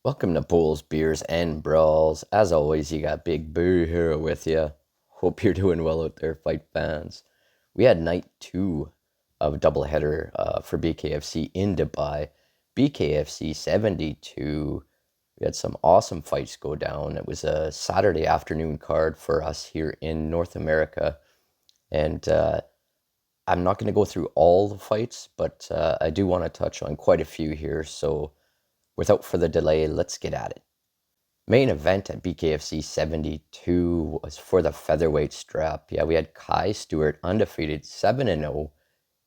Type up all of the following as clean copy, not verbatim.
Welcome to Bulls, Beers, and Brawls. As always, you got Big Boo here with you. Hope you're doing well out there, fight fans. We had night two of a doubleheader for BKFC in Dubai. BKFC 72. We had some awesome fights go down. It was a Saturday afternoon card for us here in North America. And I'm not going to go through all the fights, but I do want to touch on quite a few here. So without further delay, let's get at it. Main event at BKFC 72 was for the featherweight strap. Yeah, we had Kai Stewart, undefeated 7-0.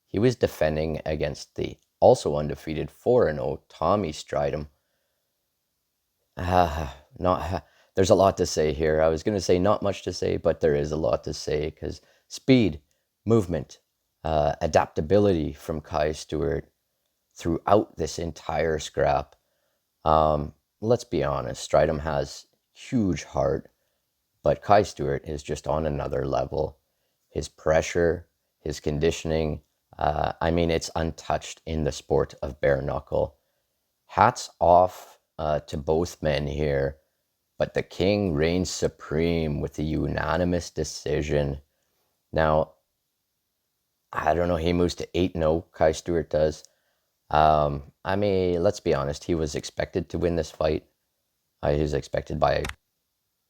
He was defending against the also undefeated 4-0 Tommy Stridham. There's a lot to say here. I was going to say not much to say, but there is a lot to say because speed, movement, adaptability from Kai Stewart throughout this entire scrap. Let's be honest, Stridham has huge heart, but Kai Stewart is just on another level. His pressure, his conditioning, it's untouched in the sport of bare knuckle. Hats off to both men here, but the king reigns supreme with a unanimous decision. Now, I don't know, he moves to 8-0, Kai Stewart does. Let's be honest, he was expected to win this fight. He was expected by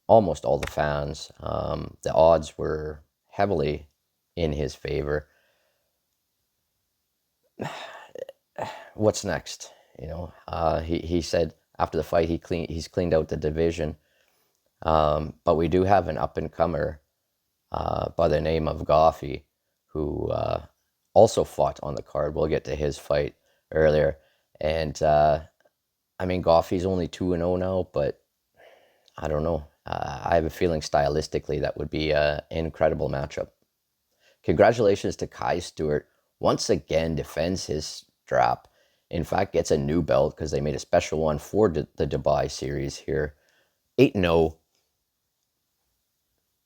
almost all the fans. The odds were heavily in his favor. What's next? He said after the fight he's cleaned out the division. But we do have an up-and-comer by the name of Goffey, who also fought on the card. We'll get to his fight earlier. And, Goffey's only 2-0 now, but I don't know. I have a feeling stylistically that would be an incredible matchup. Congratulations to Kai Stewart. Once again, defends his strap. In fact, gets a new belt because they made a special one for the Dubai series here. 8-0.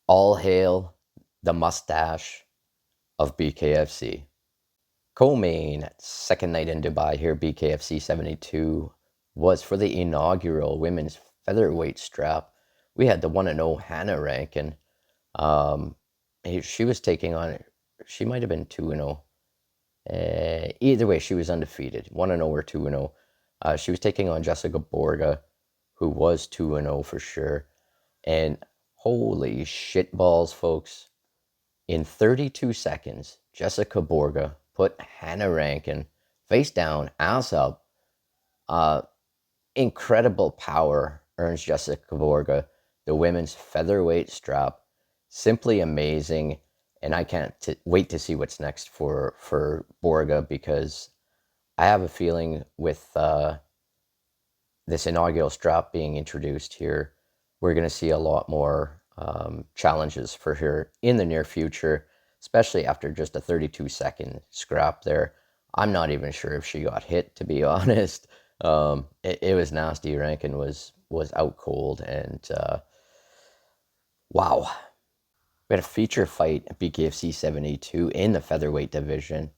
All hail the mustache of BKFC. Co-main, second night in Dubai here, BKFC 72, was for the inaugural women's featherweight strap. We had the 1-0 Hannah Rankin. She was taking on, she might have been 2-0. Either way, she was undefeated, 1-0 or 2-0. She was taking on Jessica Borga, who was 2-0 for sure. And holy shitballs, folks. In 32 seconds, Jessica Borga put Hannah Rankin face down, ass up. Incredible power earns Jessica Borga the women's featherweight strap. Simply amazing. And I can't wait to see what's next for Borga, because I have a feeling with this inaugural strap being introduced here, we're going to see a lot more challenges for her in the near future, especially after just a 32-second scrap there. I'm not even sure if she got hit, to be honest. It was nasty. Rankin was out cold, and wow. We had a feature fight at BKFC 72 in the featherweight division.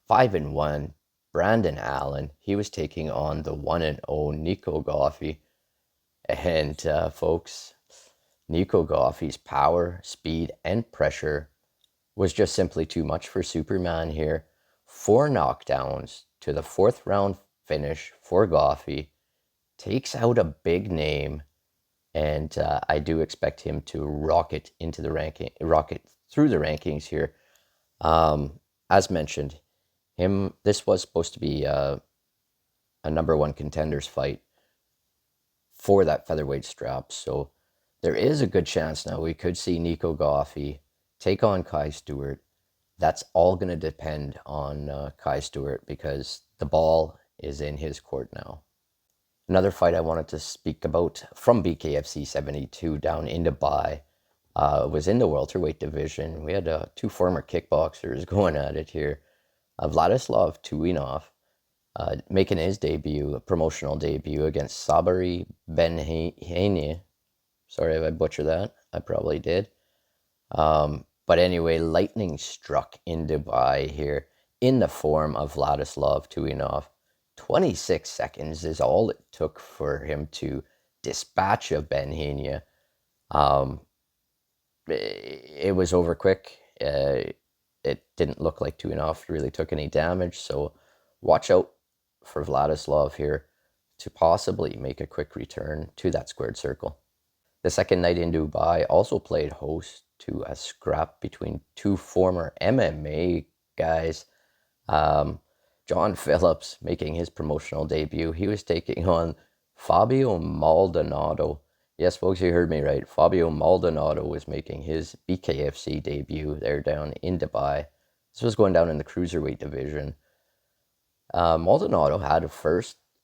5-1, Brandon Allen. He was taking on the 1-0 Nico Goffey. And folks, Nico Goffey's power, speed, and pressure was just simply too much for Superman here. 4 knockdowns to the 4th round finish for Goffey. Takes out a big name, and I do expect him to rocket through the rankings here. As mentioned, this was supposed to be a number 1 contenders fight for that featherweight strap, so there is a good chance now we could see Nico Goffey take on Kai Stewart. That's all going to depend on Kai Stewart, because the ball is in his court now. Another fight I wanted to speak about from BKFC 72 down in Dubai was in the welterweight division. We had 2 former kickboxers going at it here. Vladislav Tuinov making his debut, a promotional debut against Sabari Benhani. Sorry if I butchered that. I probably did. But anyway, lightning struck in Dubai here in the form of Vladislav Tuinov. 26 seconds is all it took for him to dispatch of Ben Hania. Um, it was over quick. It didn't look like Tuinov really took any damage, so watch out for Vladislav here to possibly make a quick return to that squared circle. The second night in Dubai also played host to a scrap between two former MMA guys. Um, John Phillips making his promotional debut. He was taking on Fabio Maldonado. Yes, folks, you heard me right. Fabio Maldonado was making his BKFC debut there down in Dubai. This was going down in the cruiserweight division. Maldonado had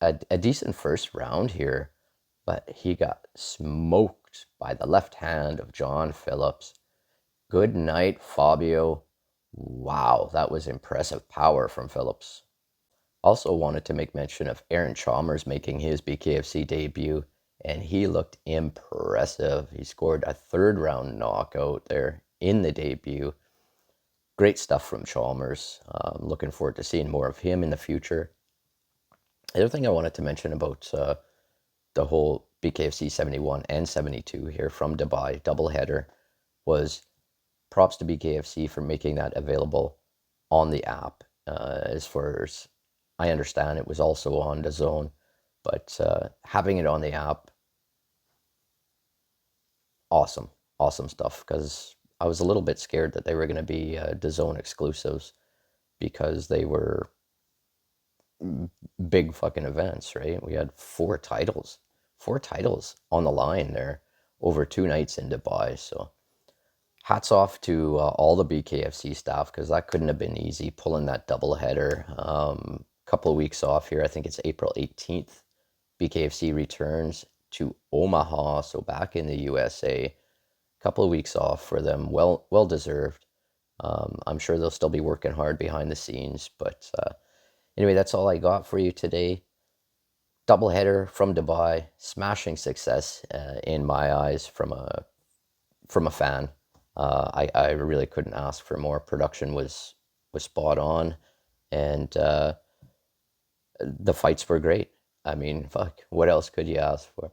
a decent first round here, but he got smoked by the left hand of John Phillips. Good night, Fabio. Wow, that was impressive power from Phillips. Also wanted to make mention of Aaron Chalmers making his BKFC debut, and he looked impressive. He scored a third round knockout there in the debut. Great stuff from Chalmers. Looking forward to seeing more of him in the future. The other thing I wanted to mention about the whole BKFC 71 and 72 here from Dubai doubleheader was props to BKFC for making that available on the app. As far as I understand, it was also on the zone, but having it on the app, awesome, awesome stuff. Because I was a little bit scared that they were going to be the zone exclusives because they were big fucking events, right? We had four titles on the line there over 2 nights in Dubai. So hats off to all the BKFC staff because that couldn't have been easy pulling that double header. Couple of weeks off here. I think it's April 18th. BKFC returns to Omaha, so back in the USA. Couple of weeks off for them. Well deserved. I'm sure they'll still be working hard behind the scenes, but anyway, that's all I got for you today. Doubleheader from Dubai, smashing success in my eyes from a fan. I really couldn't ask for more. Production was spot on, and the fights were great. I mean, fuck, what else could you ask for?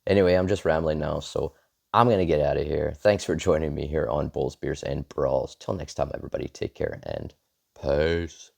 Anyway, I'm just rambling now, so I'm gonna get out of here. Thanks for joining me here on Bulls, Beers, and Brawls. Till next time, everybody, take care and peace.